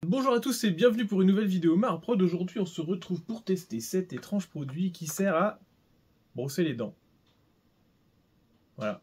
Bonjour à tous et bienvenue pour une nouvelle vidéo Marprod. Aujourd'hui on se retrouve pour tester cet étrange produit qui sert à brosser les dents. Voilà.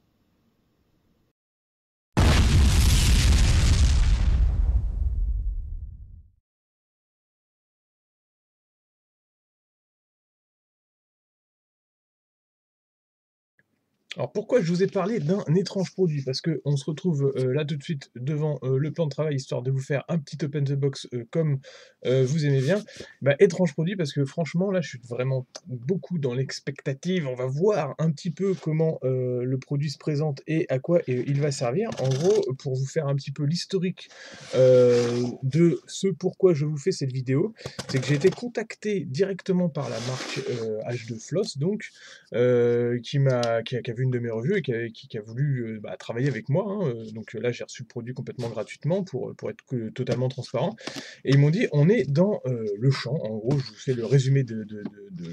Alors pourquoi je vous ai parlé d'un étrange produit? Parce qu'on se retrouve là tout de suite devant le plan de travail, histoire de vous faire un petit open the box comme vous aimez bien. Bah, étrange produit parce que franchement là je suis vraiment beaucoup dans l'expectative. On va voir un petit peu comment le produit se présente et à quoi il va servir. En gros, pour vous faire un petit peu l'historique de ce pourquoi je vous fais cette vidéo, c'est que j'ai été contacté directement par la marque H2 Floss, donc qui a vu une de mes revues et qui a voulu travailler avec moi, hein, donc là j'ai reçu le produit complètement gratuitement pour être totalement transparent. Et ils m'ont dit on est dans le champ, en gros je vous fais le résumé de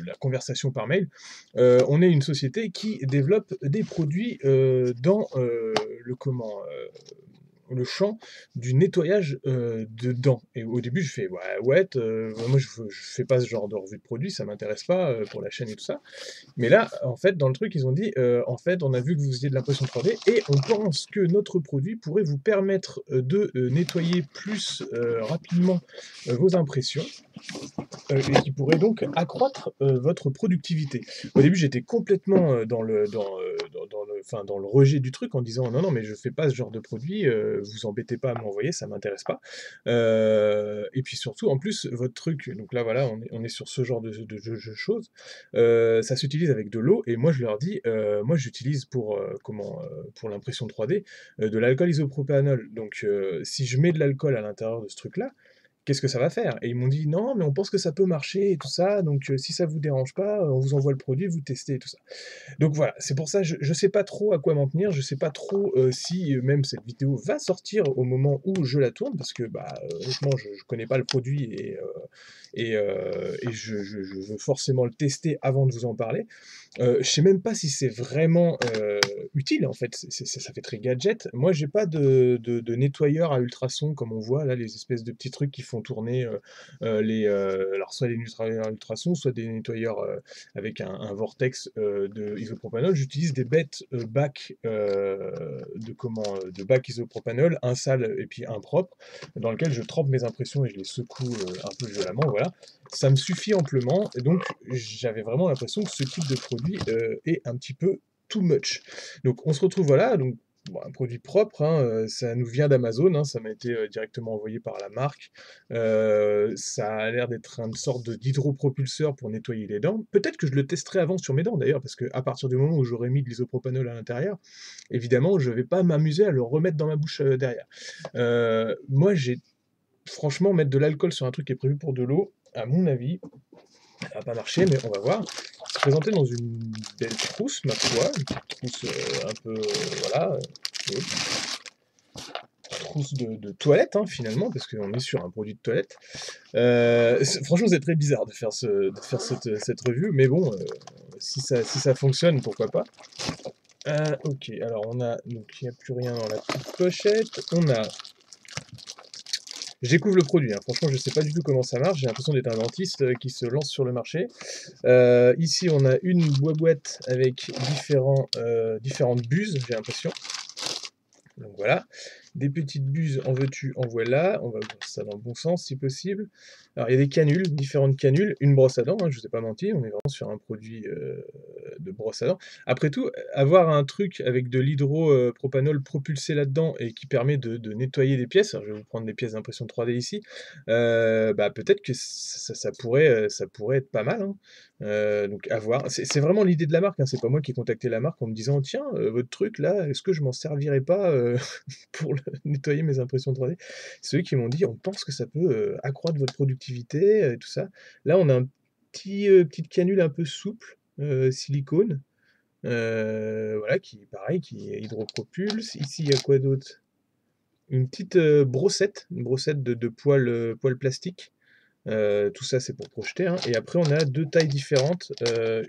la conversation par mail. On est une société qui développe des produits dans le champ du nettoyage de dents. Et au début, je fais ouais, moi je fais pas ce genre de revue de produit, ça m'intéresse pas pour la chaîne et tout ça. Mais là, en fait, dans le truc, ils ont dit en fait, on a vu que vous faisiez de l'impression 3D et on pense que notre produit pourrait vous permettre de nettoyer plus rapidement vos impressions et qui pourrait donc accroître votre productivité. Au début, j'étais complètement dans le rejet du truc en disant non, non, mais je fais pas ce genre de produit, vous embêtez pas à m'envoyer, ça m'intéresse pas. Et puis surtout, en plus, votre truc, donc là voilà, on est sur ce genre de choses, ça s'utilise avec de l'eau, et moi je leur dis, moi j'utilise pour l'impression 3D, de l'alcool isopropanol. Donc si je mets de l'alcool à l'intérieur de ce truc-là, qu'est-ce que ça va faire? Et ils m'ont dit: «Non, mais on pense que ça peut marcher et tout ça, donc si ça vous dérange pas, on vous envoie le produit, vous testez et tout ça». Donc voilà, c'est pour ça, je sais pas trop à quoi m'en tenir, je sais pas trop, si même cette vidéo va sortir au moment où je la tourne, parce que, honnêtement, je connais pas le produit et je veux forcément le tester avant de vous en parler. Je sais même pas si c'est vraiment, utile, en fait, ça fait très gadget. Moi, j'ai pas de nettoyeur à ultrasons comme on voit là, les espèces de petits trucs qui font tourner, alors soit des nettoyeurs à ultrasons, soit des nettoyeurs, avec un vortex, de isopropanol. J'utilise des bêtes, bacs, de bacs isopropanol, un sale et puis un propre, dans lequel je trempe mes impressions et je les secoue, un peu violemment, voilà. Ça me suffit amplement, et donc j'avais vraiment l'impression que ce type de produit est un petit peu too much. Donc on se retrouve, voilà, donc bon, un produit propre, hein, ça nous vient d'Amazon, hein, ça m'a été directement envoyé par la marque. Ça a l'air d'être une sorte d'hydropropulseur pour nettoyer les dents. Peut-être que je le testerai avant sur mes dents d'ailleurs, parce qu'à partir du moment où j'aurai mis de l'isopropanol à l'intérieur, évidemment, je ne vais pas m'amuser à le remettre dans ma bouche derrière. Moi, franchement, mettre de l'alcool sur un truc qui est prévu pour de l'eau, à mon avis, ça va pas marcher, mais on va voir. Se présenter dans une belle trousse, ma foi, une petite trousse un peu, voilà, trousse de toilette, hein, finalement, parce qu'on est sur un produit de toilette. Franchement, c'est très bizarre de faire, cette revue, mais bon, si ça fonctionne, pourquoi pas. Ok, alors donc il n'y a plus rien dans la petite pochette. Je découvre le produit, hein. Franchement, je ne sais pas du tout comment ça marche. J'ai l'impression d'être un dentiste qui se lance sur le marché. Ici, on a une boîte avec différentes buses, j'ai l'impression. Donc voilà, des petites buses, en veux-tu, en voilà. On va ouvrir ça dans le bon sens si possible. Alors il y a des canules, différentes canules, une brosse à dents, hein, je ne vous ai pas menti, on est vraiment sur un produit de brosse à dents. Après tout, avoir un truc avec de l'hydropropanol propulsé là-dedans et qui permet de nettoyer des pièces, alors je vais vous prendre des pièces d'impression 3D ici, peut-être que ça pourrait être pas mal, hein. Donc à voir. C'est vraiment l'idée de la marque, hein. C'est pas moi qui ai contacté la marque en me disant: «Tiens, votre truc là, est-ce que je m'en servirais pas, pour nettoyer mes impressions 3D?» C'est eux qui m'ont dit: «On pense que ça peut, accroître votre productivité, et tout ça». Là, on a petite canule un peu souple, silicone, voilà, qui hydropropulse. Ici, il y a quoi d'autre? Une petite, brossette, une brossette de poils, poils plastiques. Tout ça, c'est pour projeter, hein, et après on a 2 tailles différentes,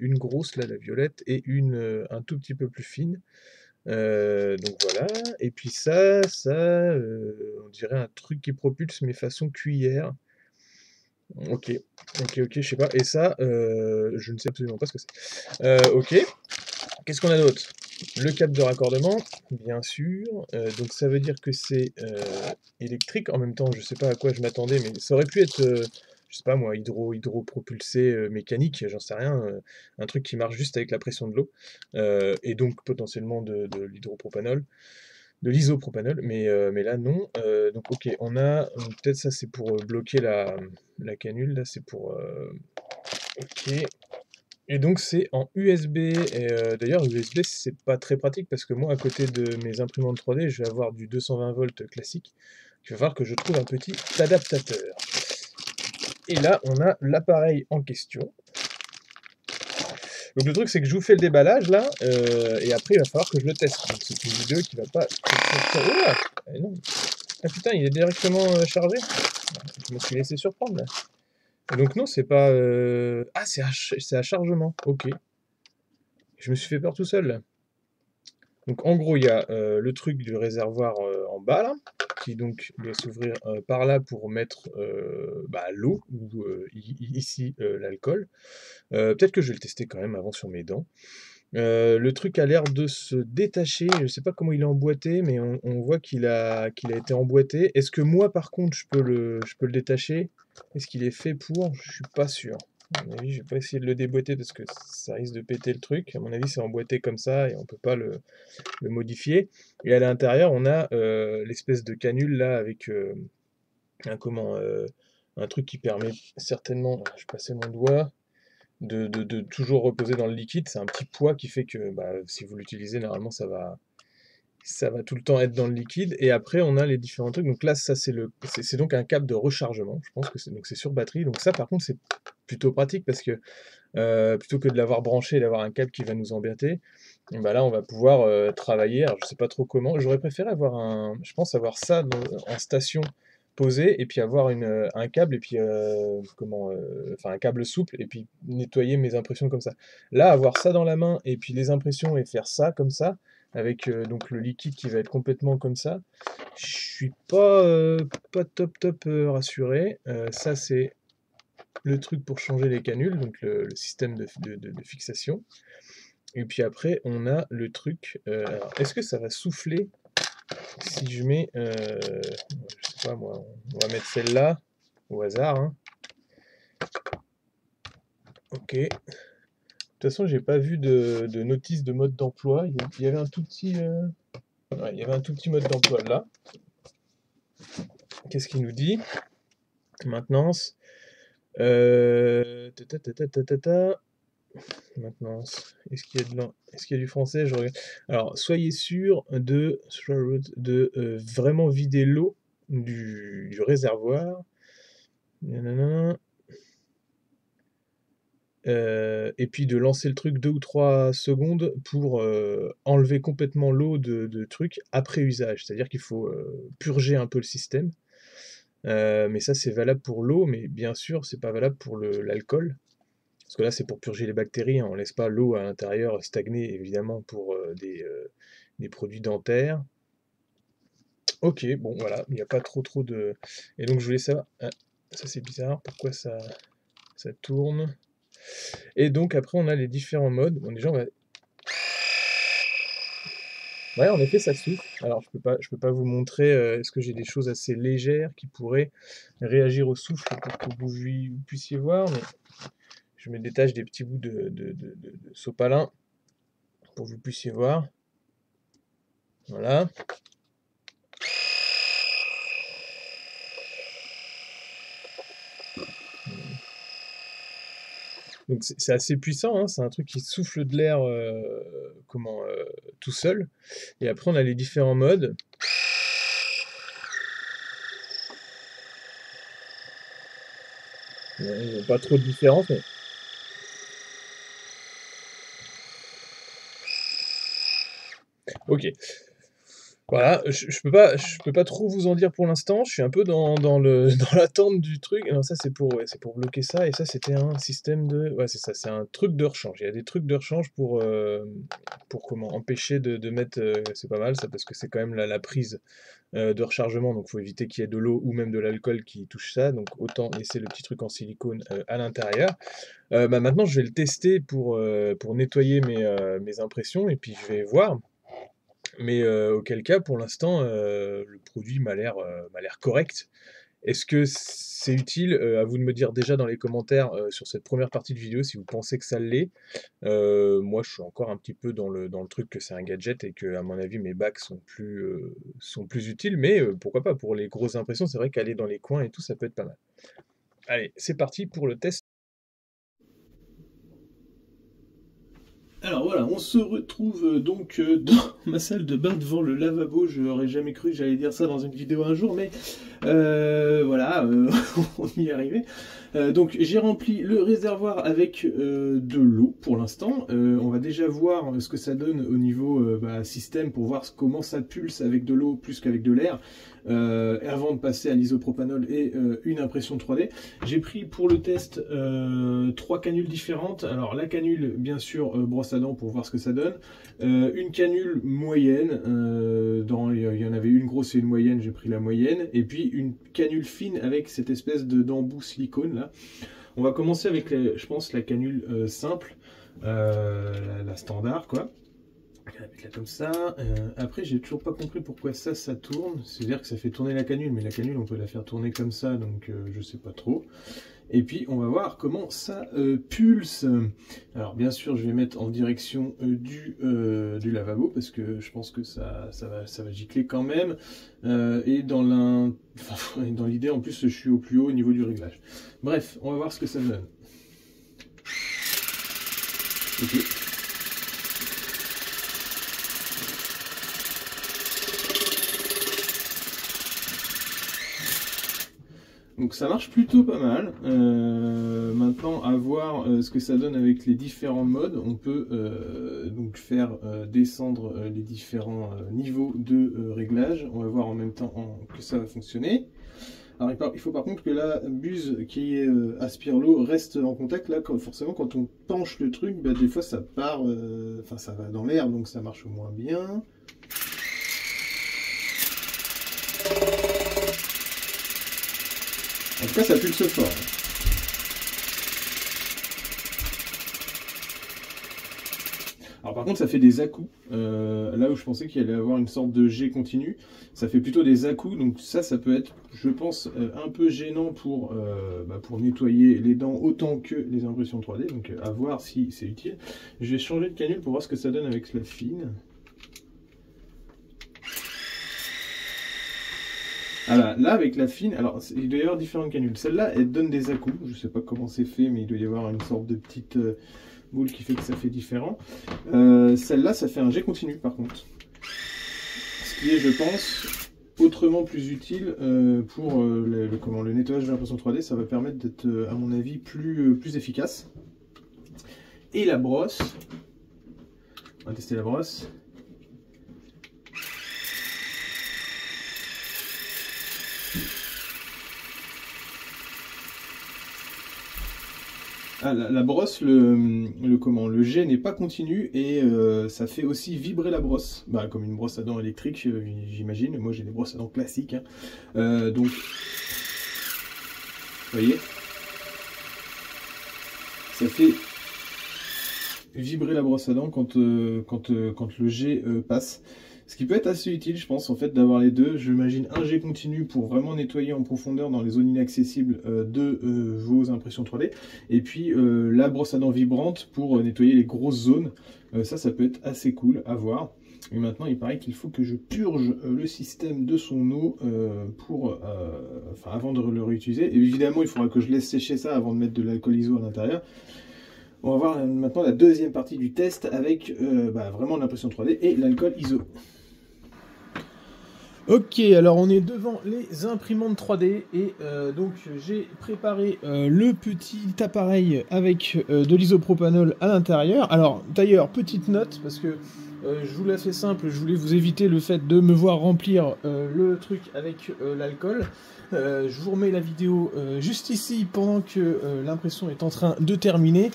une grosse là, la violette, et une, un tout petit peu plus fine. Donc voilà, et puis on dirait un truc qui propulse, mais façon cuillère. OK. OK, je sais pas, et ça, je ne sais absolument pas ce que c'est. OK. Qu'est-ce qu'on a d'autre? Le câble de raccordement, bien sûr, donc ça veut dire que c'est, électrique. En même temps, je sais pas à quoi je m'attendais, mais ça aurait pu être, je sais pas moi, hydropropulsé, mécanique, j'en sais rien, un truc qui marche juste avec la pression de l'eau, et donc potentiellement de l'hydropropanol, de l'isopropanol, mais là non. Donc OK, on a, peut-être ça c'est pour, bloquer la canule, là c'est pour, OK. Et donc c'est en USB, et d'ailleurs USB c'est pas très pratique parce que moi à côté de mes imprimantes 3D, je vais avoir du 220 volts classique. Il va falloir que je trouve un petit adaptateur. Et là on a l'appareil en question. Donc le truc c'est que je vous fais le déballage là, et après il va falloir que je le teste. Donc c'est une vidéo qui va pas... Oh là! Non. Ah putain, il est directement chargé? Je me suis laissé surprendre là. Et donc non, c'est pas... Ah, c'est à chargement, ok. Je me suis fait peur tout seul là. Donc en gros, il y a le truc du réservoir en bas là, qui donc doit s'ouvrir par là pour mettre l'eau, ou ici l'alcool. Peut-être que je vais le tester quand même avant sur mes dents. Le truc a l'air de se détacher, je sais pas comment il est emboîté, mais on voit qu'il a été emboîté. Est-ce que moi par contre je peux le détacher? Est-ce qu'il est fait pour? Je suis pas sûr. À mon avis, je vais pas essayer de le déboîter parce que ça risque de péter le truc. À mon avis, c'est emboîté comme ça et on peut pas le modifier. Et à l'intérieur, on a l'espèce de canule là avec un, comment, un truc qui permet certainement, je vais passer mon doigt, de toujours reposer dans le liquide. C'est un petit poids qui fait que si vous l'utilisez, normalement ça va tout le temps être dans le liquide. Et après, on a les différents trucs. Donc là, ça c'est donc un câble de rechargement. Je pense que c'est sur batterie. Donc ça, par contre, c'est plutôt pratique parce que plutôt que de l'avoir branché et d'avoir un câble qui va nous embêter, là, on va pouvoir travailler. Alors, je sais pas trop comment. J'aurais préféré je pense avoir ça en station posé, et puis avoir un câble, et puis enfin un câble souple, et puis nettoyer mes impressions comme ça. Là, avoir ça dans la main, et puis les impressions, et faire ça comme ça, avec donc le liquide qui va être complètement comme ça, je suis pas top rassuré. Ça, c'est le truc pour changer les canules, donc le système de fixation. Et puis après, on a le truc. Alors, est-ce que ça va souffler si je mets. Je sais pas moi, on va mettre celle-là au hasard, hein. Ok. De toute façon, j'ai pas vu de notice de mode d'emploi. Il y avait un tout petit. Ouais, il y avait un tout petit mode d'emploi là. Qu'est-ce qu'il nous dit? Maintenance. Ta, ta, ta, ta, ta, ta, ta. Maintenance. Est-ce qu'il y a du français? Je regarde. Alors, soyez sûr de vraiment vider l'eau du réservoir. Nanana. Et puis de lancer le truc 2 ou 3 secondes pour enlever complètement l'eau de truc après usage. C'est-à-dire qu'il faut purger un peu le système. Mais ça, c'est valable pour l'eau, mais bien sûr, c'est pas valable pour l'alcool. Parce que là, c'est pour purger les bactéries, hein. On laisse pas l'eau à l'intérieur stagner, évidemment, pour des produits dentaires. Ok, bon, voilà, il n'y a pas trop de... Et donc, je voulais savoir... Ah, ça, c'est bizarre, pourquoi ça tourne? Et donc, après, on a les différents modes. Bon, déjà, on va... Ouais, en effet, ça souffle. Alors, je peux pas vous montrer... Est-ce que j'ai des choses assez légères qui pourraient réagir au souffle pour que vous puissiez voir, mais... Je me détache des petits bouts de sopalin pour que vous puissiez voir. Voilà. Donc c'est assez puissant, hein. C'est un truc qui souffle de l'air tout seul. Et après on a les différents modes. Il n'y a pas trop de différence, mais... Ok. Voilà, je peux pas trop vous en dire pour l'instant. Je suis un peu dans le dans l'attente du truc. Non, ça, c'est pour ouais, c'est pour bloquer ça et ça, c'était un système de ouais, c'est ça, c'est un truc de rechange. Il y a des trucs de rechange pour comment? Empêcher de mettre, c'est pas mal ça parce que c'est quand même la prise, de rechargement, donc faut éviter qu'il y ait de l'eau ou même de l'alcool qui touche ça, donc autant laisser le petit truc en silicone, à l'intérieur. Bah, maintenant je vais le tester pour nettoyer mes impressions et puis je vais voir. Mais auquel cas, pour l'instant, le produit m'a l'air correct. Est-ce que c'est utile? À vous de me dire déjà dans les commentaires, sur cette première partie de vidéo si vous pensez que ça l'est. Moi, je suis encore un petit peu dans le truc que c'est un gadget et que à mon avis, mes bacs sont plus utiles, mais pourquoi pas? Pour les grosses impressions, c'est vrai qu'aller dans les coins et tout, ça peut être pas mal. Allez, c'est parti pour le test. Alors voilà, on se retrouve donc dans ma salle de bain devant le lavabo. Je n'aurais jamais cru que j'allais dire ça dans une vidéo un jour, mais voilà, on y est arrivé. Donc j'ai rempli le réservoir avec de l'eau pour l'instant. On va déjà voir ce que ça donne au niveau système pour voir comment ça pulse avec de l'eau plus qu'avec de l'air. Avant de passer à l'isopropanol et une impression 3D. J'ai pris pour le test 3 canules différentes. Alors la canule bien sûr brosse à dents pour voir ce que ça donne. Une canule moyenne, il y en avait une grosse et une moyenne, j'ai pris la moyenne. Et puis une canule fine avec cette espèce d'embout silicone là. On va commencer avec je pense la canule simple, la standard quoi. Je vais la mettre là comme ça. Après, j'ai toujours pas compris pourquoi ça tourne. C'est-à-dire que ça fait tourner la canule, mais la canule, on peut la faire tourner comme ça, donc je sais pas trop. Et puis, on va voir comment ça pulse. Alors, bien sûr, je vais mettre en direction du lavabo, parce que je pense que ça va gicler quand même. Et dans l'idée, en plus, je suis au plus haut au niveau du réglage. Bref, on va voir ce que ça donne. Ok. Donc ça marche plutôt pas mal. Maintenant, à voir ce que ça donne avec les différents modes. On peut donc faire descendre les différents niveaux de réglage. On va voir en même temps que ça va fonctionner. Alors il faut par contre que la buse qui aspire l'eau reste en contact. Là, forcément, quand on penche le truc, bah, des fois ça part, ça va dans l'air, donc ça marche moins bien. En tout cas, ça pulse fort. Alors par contre, ça fait des à-coups. Là où je pensais qu'il allait avoir une sorte de jet continu, ça fait plutôt des à-coups. Donc ça peut être, je pense, un peu gênant pour nettoyer les dents autant que les impressions 3D. Donc à voir si c'est utile. Je vais changer de canule pour voir ce que ça donne avec la fine. Voilà, là avec la fine, alors il doit y avoir différentes canules. Celle-là, elle donne des à-coups. Je ne sais pas comment c'est fait, mais il doit y avoir une sorte de petite boule qui fait que ça fait différent. Celle-là, ça fait un jet continu par contre. Ce qui est, je pense, autrement plus utile pour le nettoyage de l'impression 3D. Ça va permettre d'être, à mon avis, plus efficace. Et la brosse, on va tester la brosse. Ah, la brosse, le jet n'est pas continu et ça fait aussi vibrer la brosse. Bah, comme une brosse à dents électrique, j'imagine. Moi, j'ai des brosses à dents classiques. Hein. Donc, vous voyez, ça fait vibrer la brosse à dents quand le jet passe. Ce qui peut être assez utile, je pense, en fait, d'avoir les deux. J'imagine un jet continu pour vraiment nettoyer en profondeur dans les zones inaccessibles de vos impressions 3D. Et puis la brosse à dents vibrante pour nettoyer les grosses zones. Ça peut être assez cool à voir. Et maintenant, il paraît qu'il faut que je purge le système de son eau avant de le réutiliser. Et évidemment, il faudra que je laisse sécher ça avant de mettre de l'alcool iso à l'intérieur. On va voir maintenant la deuxième partie du test avec vraiment l'impression 3D et l'alcool iso. Ok, alors on est devant les imprimantes 3D et donc j'ai préparé le petit appareil avec de l'isopropanol à l'intérieur. Alors d'ailleurs, petite note, parce que je vous la fais simple, je voulais vous éviter le fait de me voir remplir le truc avec l'alcool. Je vous remets la vidéo juste ici pendant que l'impression est en train de terminer.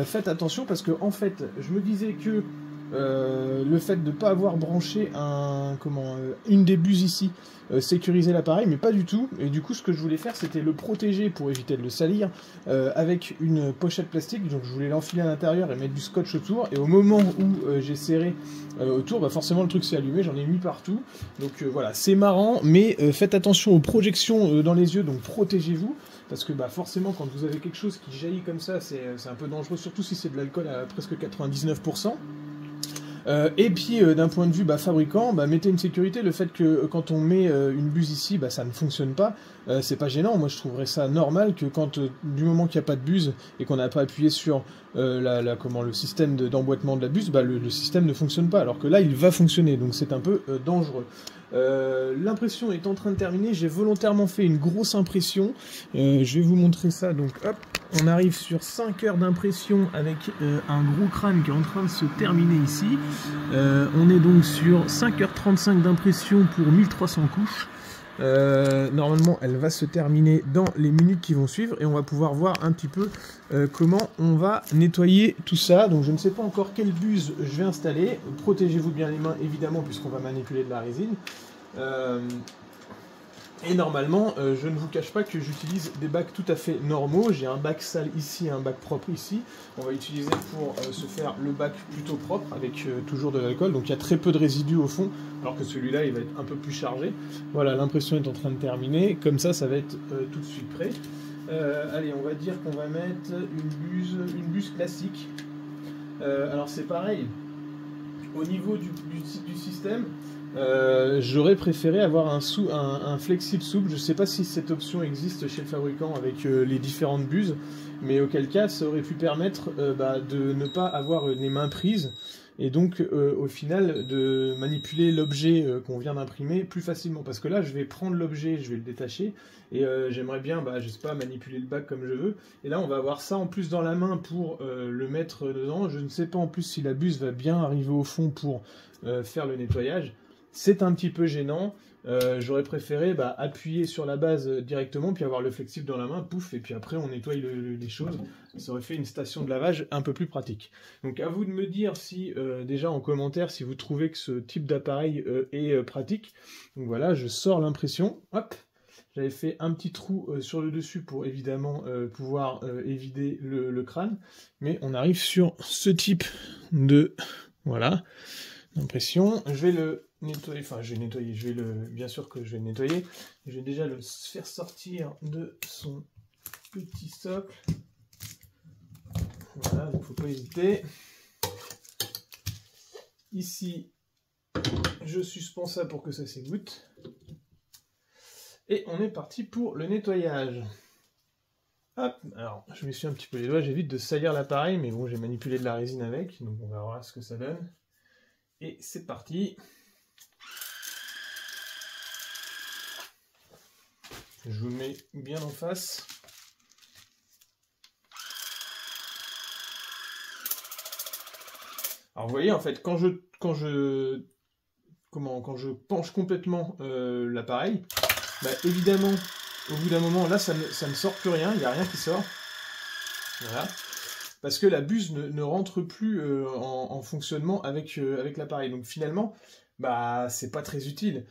Faites attention parce que en fait, je me disais que le fait de ne pas avoir branché une des buses ici sécurisait l'appareil, mais pas du tout. Et du coup, ce que je voulais faire, c'était le protéger pour éviter de le salir avec une pochette plastique. Donc, je voulais l'enfiler à l'intérieur et mettre du scotch autour. Et au moment où j'ai serré autour, bah forcément le truc s'est allumé. J'en ai mis partout. Donc voilà, c'est marrant, mais faites attention aux projections dans les yeux. Donc protégez-vous. Parce que bah, forcément, quand vous avez quelque chose qui jaillit comme ça, c'est un peu dangereux, surtout si c'est de l'alcool à presque 99%. Et puis d'un point de vue fabricant, mettez une sécurité, le fait que quand on met une buse ici, ça ne fonctionne pas, c'est pas gênant. Moi je trouverais ça normal que quand du moment qu'il n'y a pas de buse et qu'on n'a pas appuyé sur le système d'emboîtement de la buse, le système ne fonctionne pas, alors que là il va fonctionner, donc c'est un peu dangereux. L'impression est en train de terminer, j'ai volontairement fait une grosse impression, je vais vous montrer ça, donc hop, on arrive sur 5 heures d'impression avec un gros crâne qui est en train de se terminer ici. On est donc sur 5h35 d'impression pour 1300 couches. Normalement elle va se terminer dans les minutes qui vont suivre et on va pouvoir voir un petit peu comment on va nettoyer tout ça. Donc je ne sais pas encore quelle buse je vais installer. Protégez-vous bien les mains évidemment puisqu'on va manipuler de la résine. Et normalement, je ne vous cache pas que j'utilise des bacs tout à fait normaux. J'ai un bac sale ici et un bac propre ici. On va utiliser pour se faire le bac plutôt propre avec toujours de l'alcool. Donc il y a très peu de résidus au fond, alors que celui-là, il va être un peu plus chargé. Voilà, l'impression est en train de terminer. Comme ça va être tout de suite prêt. Allez, on va dire qu'on va mettre une buse classique. Alors c'est pareil, au niveau du système, j'aurais préféré avoir un flexible souple. Je ne sais pas si cette option existe chez le fabricant avec les différentes buses, mais auquel cas ça aurait pu permettre de ne pas avoir les mains prises et donc au final de manipuler l'objet qu'on vient d'imprimer plus facilement. Parce que là je vais prendre l'objet, je vais le détacher et j'aimerais bien, je sais pas, manipuler le bac comme je veux. Et là on va avoir ça en plus dans la main pour le mettre dedans. Je ne sais pas en plus si la buse va bien arriver au fond pour faire le nettoyage. C'est un petit peu gênant, j'aurais préféré appuyer sur la base directement, puis avoir le flexible dans la main, pouf, et puis après on nettoie les choses. Ça aurait fait une station de lavage un peu plus pratique. Donc à vous de me dire si, déjà en commentaire, si vous trouvez que ce type d'appareil est pratique. Donc voilà, je sors l'impression, hop, j'avais fait un petit trou sur le dessus pour évidemment pouvoir évider le crâne, mais on arrive sur ce type de... voilà, l'impression. Je vais le nettoyer, bien sûr que je vais le nettoyer. Je vais déjà le faire sortir de son petit socle. Voilà, donc faut pas hésiter. Ici, je suspends ça pour que ça s'égoutte. Et on est parti pour le nettoyage. Hop, alors je m'essuie un petit peu les doigts, j'évite de salir l'appareil, mais bon, j'ai manipulé de la résine avec, donc on va voir ce que ça donne. Et c'est parti. Je vous le mets bien en face. Alors vous voyez, en fait, quand je penche complètement l'appareil, évidemment, au bout d'un moment, là, ça ne sort plus rien, il n'y a rien qui sort. Voilà. Parce que la buse ne rentre plus en fonctionnement avec l'appareil. Donc finalement, c'est pas très utile.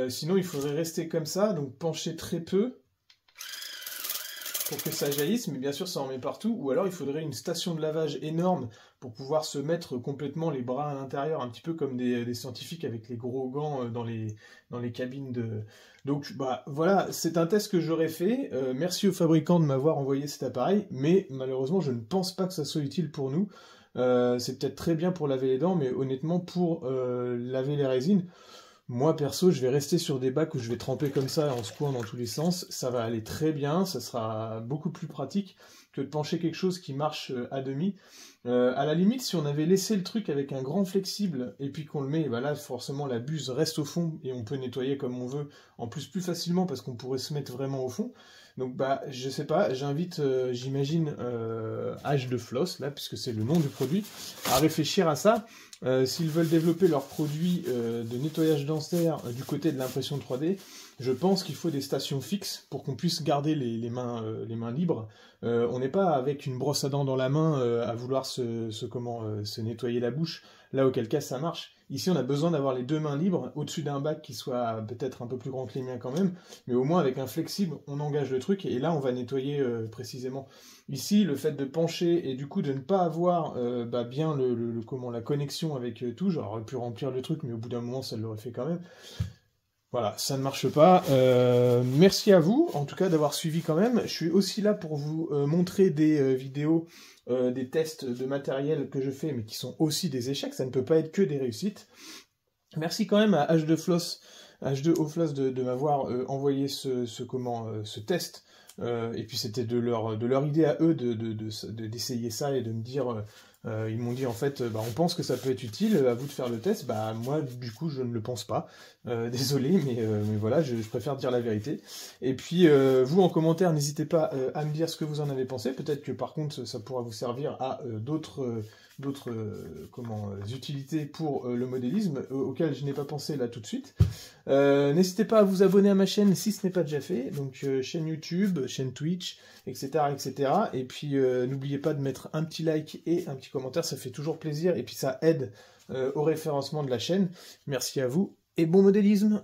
Sinon, il faudrait rester comme ça, donc pencher très peu pour que ça jaillisse, mais bien sûr ça en met partout, ou alors il faudrait une station de lavage énorme pour pouvoir se mettre complètement les bras à l'intérieur, un petit peu comme des scientifiques avec les gros gants dans les cabines de... Donc voilà, c'est un test que j'aurais fait, merci au fabricant de m'avoir envoyé cet appareil, mais malheureusement je ne pense pas que ça soit utile pour nous. C'est peut-être très bien pour laver les dents, mais honnêtement pour laver les résines, moi perso je vais rester sur des bacs où je vais tremper comme ça en secouant dans tous les sens, ça va aller très bien, ça sera beaucoup plus pratique que de pencher quelque chose qui marche à demi. À la limite, si on avait laissé le truc avec un grand flexible et puis qu'on le met, là forcément la buse reste au fond et on peut nettoyer comme on veut, en plus facilement parce qu'on pourrait se mettre vraiment au fond. Donc bah je sais pas, j'invite, j'imagine H2Floss là, puisque c'est le nom du produit, à réfléchir à ça. S'ils veulent développer leurs produits de nettoyage dentaire du côté de l'impression 3D, je pense qu'il faut des stations fixes pour qu'on puisse garder les mains libres. On n'est pas avec une brosse à dents dans la main à vouloir se nettoyer la bouche, là auquel cas ça marche. Ici on a besoin d'avoir les deux mains libres, au-dessus d'un bac qui soit peut-être un peu plus grand que les miens quand même, mais au moins avec un flexible on engage le truc et là on va nettoyer précisément. Ici le fait de pencher et du coup de ne pas avoir bien la connexion avec tout, j'aurais pu remplir le truc mais au bout d'un moment ça l'aurait fait quand même. Voilà, ça ne marche pas. Merci à vous, en tout cas, d'avoir suivi quand même. Je suis aussi là pour vous montrer des vidéos, des tests de matériel que je fais, mais qui sont aussi des échecs. Ça ne peut pas être que des réussites. Merci quand même à H2Ofloss de m'avoir envoyé ce test. Et puis c'était de leur idée à eux d'essayer ça et de me dire... ils m'ont dit en fait, on pense que ça peut être utile, à vous de faire le test. Bah moi du coup je ne le pense pas. Désolé, mais voilà, je préfère dire la vérité. Et puis vous en commentaire, n'hésitez pas à me dire ce que vous en avez pensé. Peut-être que par contre ça pourra vous servir à d'autres utilités pour le modélisme auxquelles je n'ai pas pensé là tout de suite. N'hésitez pas à vous abonner à ma chaîne si ce n'est pas déjà fait, donc chaîne YouTube, chaîne Twitch, etc. etc. Et puis n'oubliez pas de mettre un petit like et un petit commentaire, ça fait toujours plaisir et puis ça aide au référencement de la chaîne. Merci à vous et bon modélisme!